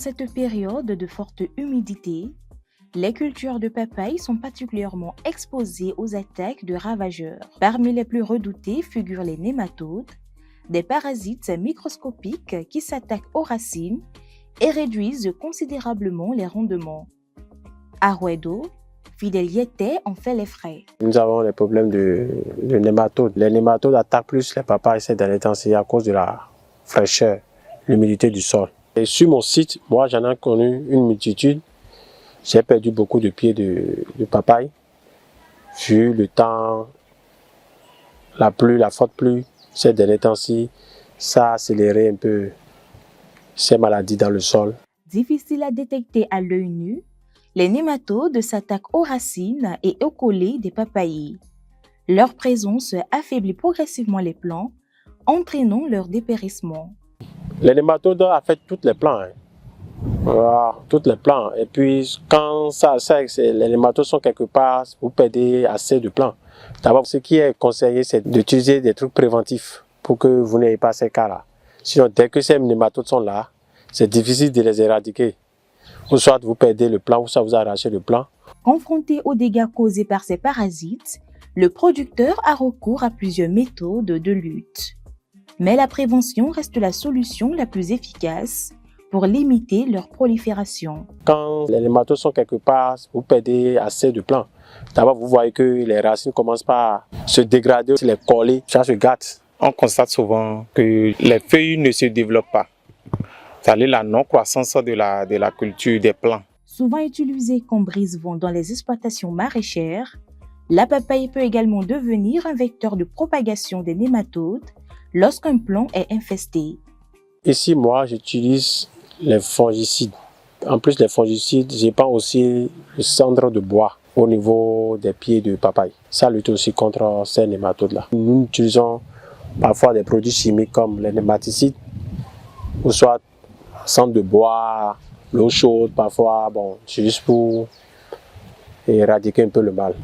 cette période de forte humidité, les cultures de papaye sont particulièrement exposées aux attaques de ravageurs. Parmi les plus redoutés figurent les nématodes, des parasites microscopiques qui s'attaquent aux racines et réduisent considérablement les rendements. À Ruedo, Fidel Yete en fait les frais. Nous avons les problèmes de nématodes. Les nématodes attaquent plus les papayes ces derniers temps à cause de la fraîcheur, l'humidité du sol. Et sur mon site, moi j'en ai connu une multitude. J'ai perdu beaucoup de pieds de papaye. Vu le temps, la forte pluie, ces derniers temps-ci, ça a accéléré un peu ces maladies dans le sol. Difficile à détecter à l'œil nu, les nématodes s'attaquent aux racines et aux collets des papayers. Leur présence affaiblit progressivement les plants, entraînant leur dépérissement. Les nématodes affectent toutes les plants. Voilà, toutes les plants. Et puis, quand les nématodes sont quelque part, vous perdez assez de plants. D'abord, ce qui est conseillé, c'est d'utiliser des trucs préventifs pour que vous n'ayez pas ces cas-là. Sinon, dès que ces nématodes sont là, c'est difficile de les éradiquer. Ou soit vous perdez le plant, ou soit vous arrachez le plant. Confronté aux dégâts causés par ces parasites, le producteur a recours à plusieurs méthodes de lutte. Mais la prévention reste la solution la plus efficace pour limiter leur prolifération. Quand les nématodes sont quelque part, vous perdez assez de plants. D'abord, vous voyez que les racines commencent par se dégrader, les coller, ça se gâte. On constate souvent que les feuilles ne se développent pas. C'est-à-dire la non-croissance de la culture des plants. Souvent utilisée comme brise-vent dans les exploitations maraîchères, la papaye peut également devenir un vecteur de propagation des nématodes lorsqu'un plant est infesté. Ici, moi, j'utilise les fongicides. En plus des fongicides, je prends aussi le cendre de bois au niveau des pieds de papaye. Ça lutte aussi contre ces nématodes-là. Nous utilisons parfois des produits chimiques comme les nématicides, ou soit cendre de bois, l'eau chaude, parfois, c'est juste pour éradiquer un peu le mal.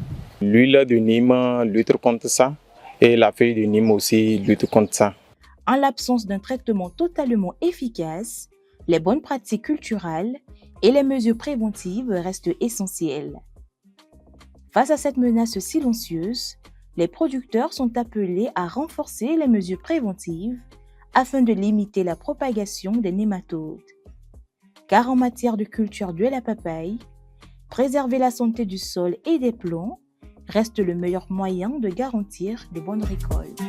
L'huile de Nîmes lutte contre ça et la feuille de Nîmes aussi lutte contre ça. En l'absence d'un traitement totalement efficace, les bonnes pratiques culturelles et les mesures préventives restent essentielles. Face à cette menace silencieuse, les producteurs sont appelés à renforcer les mesures préventives afin de limiter la propagation des nématodes. Car en matière de culture de la papaye, préserver la santé du sol et des plants reste le meilleur moyen de garantir de bonnes récoltes.